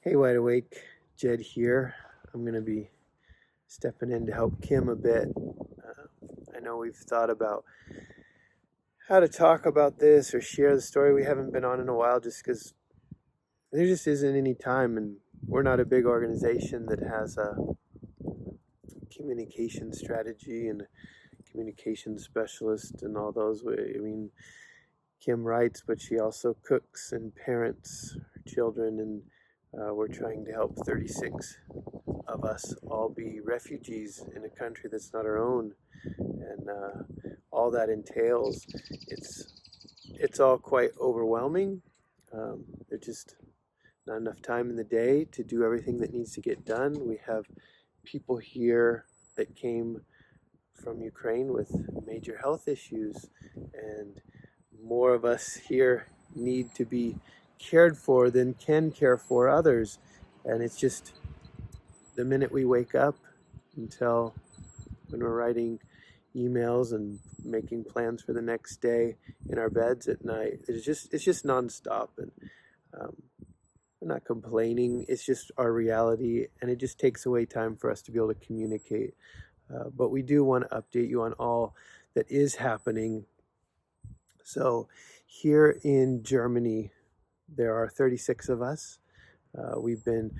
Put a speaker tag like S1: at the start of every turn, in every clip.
S1: Hey, Wide Awake, Jed here. I'm going to be stepping in to help Kim a bit. I know we've thought about how to talk about this or share the story. We haven't been on in a while just because there just isn't any time, and we're not a big organization that has a communication strategy and communication specialist and all those. I mean, Kim writes, but she also cooks and parents her children, and we're trying to help 36 of us all be refugees in a country that's not our own, and all that entails. It's all quite overwhelming. There's just not enough time in the day to do everything that needs to get done. We have people here that came from Ukraine with major health issues, and more of us here need to be cared for than can care for others. And it's just the minute we wake up until when we're writing emails and making plans for the next day in our beds at night, it's just nonstop. And um, I'm not complaining. It's just our reality, and it just takes away time for us to be able to communicate. But we do want to update you on all that is happening. So here in Germany, there are 36 of us. We've been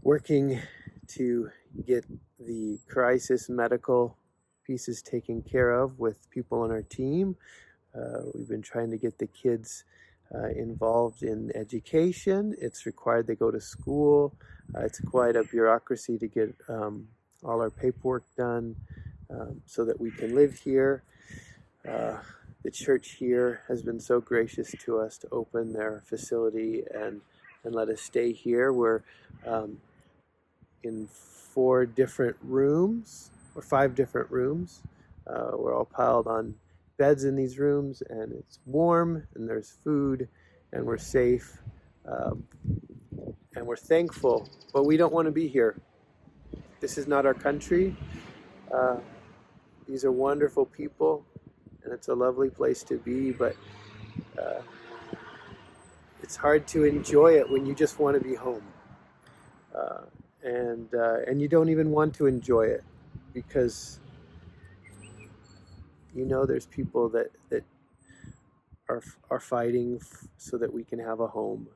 S1: working to get the crisis medical pieces taken care of with people on our team. We've been trying to get the kids involved in education. It's required they go to school. It's quite a bureaucracy to get all our paperwork done so that we can live here. The church here has been so gracious to us to open their facility and let us stay here. We're in 4 different rooms, or 5 different rooms. We're all piled on beds in these rooms, and it's warm, and there's food, and we're safe, and we're thankful, but we don't want to be here. This is not our country. These are wonderful people, and it's a lovely place to be, but it's hard to enjoy it when you just want to be home. And you don't even want to enjoy it because you know there's people that are fighting so that we can have a home,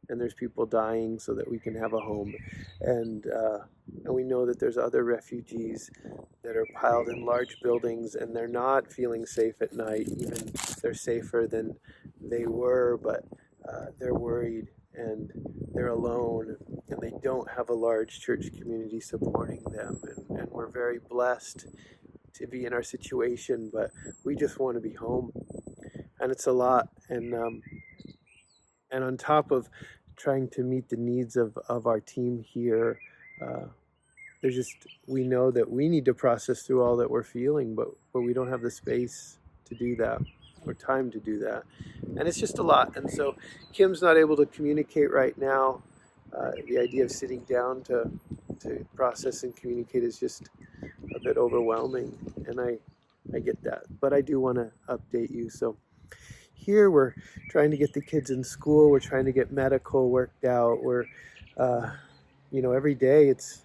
S1: and there's people dying so that we can have a home, and we know that there's other refugees that are piled in large buildings, and they're not feeling safe at night. Even they're safer than they were, but they're worried, and they're alone, and they don't have a large church community supporting them, and we're very blessed to be in our situation, but we just want to be home, and it's a lot. And on top of trying to meet the needs of our team here, there's just, we know that we need to process through all that we're feeling, but we don't have the space to do that or time to do that, and it's just a lot. And so Kim's not able to communicate right now. The idea of sitting down to process and communicate is just a bit overwhelming, and I get that, but I do want to update you. So here we're trying to get the kids in school, we're trying to get medical worked out, we're every day it's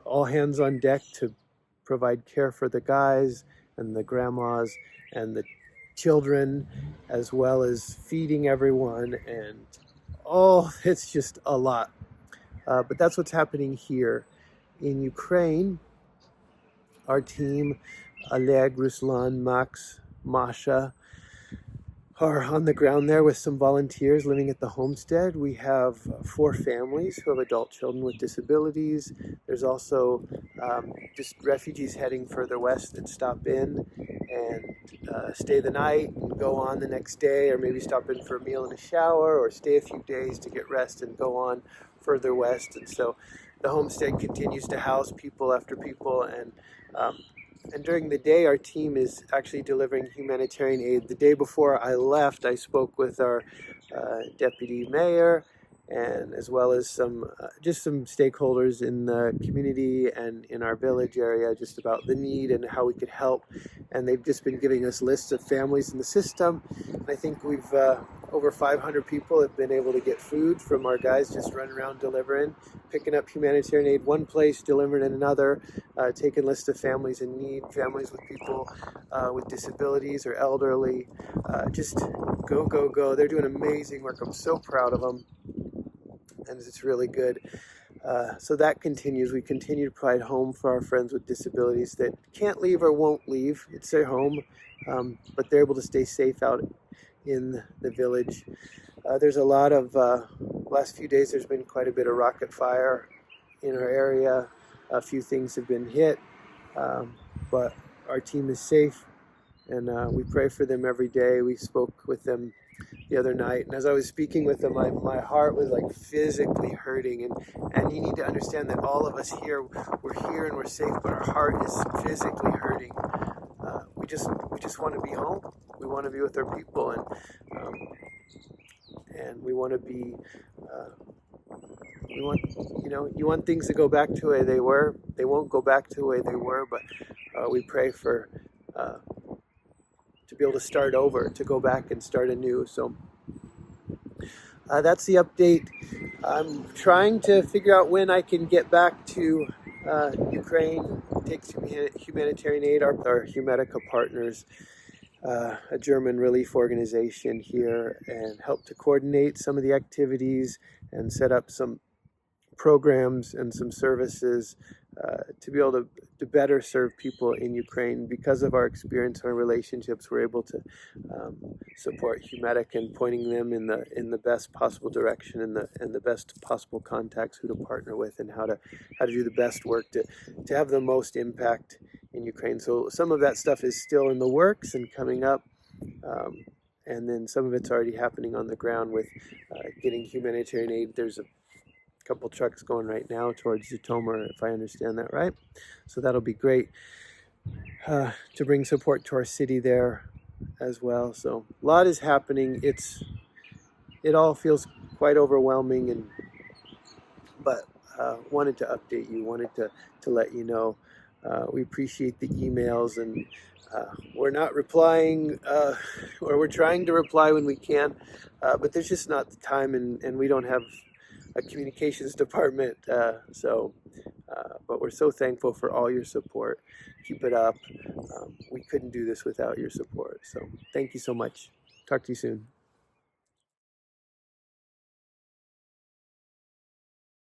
S1: all hands on deck to provide care for the guys and the grandmas and the children, as well as feeding everyone, and it's just a lot. But that's what's happening here in Ukraine. Our team, Oleg, Ruslan, Max, Masha, are on the ground there with some volunteers living at the homestead. We have 4 families who have adult children with disabilities. There's also just refugees heading further west that stop in and stay the night and go on the next day, or maybe stop in for a meal and a shower, or stay a few days to get rest and go on further west. And so the homestead continues to house people after people, and during the day, our team is actually delivering humanitarian aid. The day before I left, I spoke with our deputy mayor and as well as some just some stakeholders in the community and in our village area, just about the need and how we could help. And they've just been giving us lists of families in the system. And I think we've over 500 people have been able to get food from our guys just running around delivering, picking up humanitarian aid one place, delivering in another, taking lists of families in need, families with people with disabilities or elderly. Just go, go, go. They're doing amazing work. I'm so proud of them, and it's really good. So that continues. We continue to provide home for our friends with disabilities that can't leave or won't leave. It's their home, but they're able to stay safe out in the village. There's a lot of, last few days there's been quite a bit of rocket fire in our area. A few things have been hit, but our team is safe, and we pray for them every day. We spoke with them the other night, and as I was speaking with them, my heart was like physically hurting, and you need to understand that all of us here, we're here and we're safe, but our heart is physically hurting. We just want to be home. We want to be with our people, and we want to be. We want, you want things to go back to the way they were. They won't go back to the way they were, but we pray for to be able to start over, to go back and start anew. So that's the update. I'm trying to figure out when I can get back to Ukraine, take some humanitarian aid. Our Humedica partners, a German relief organization here, and help to coordinate some of the activities and set up some programs and some services to be able to better serve people in Ukraine. Because of our experience and our relationships, we're able to support Humedica and pointing them in the best possible direction and the best possible contacts who to partner with and how to do the best work to have the most impact in Ukraine. So some of that stuff is still in the works and coming up. And then some of it's already happening on the ground with getting humanitarian aid. There's a couple trucks going right now towards Zhytomyr, if I understand that right. So that'll be great to bring support to our city there as well. So a lot is happening. It all feels quite overwhelming, but wanted to update you, wanted to let you know. We appreciate the emails, and we're not replying, or we're trying to reply when we can, but there's just not the time, and we don't have a communications department, but we're so thankful for all your support. Keep it up. We couldn't do this without your support, so thank you so much. Talk to you soon.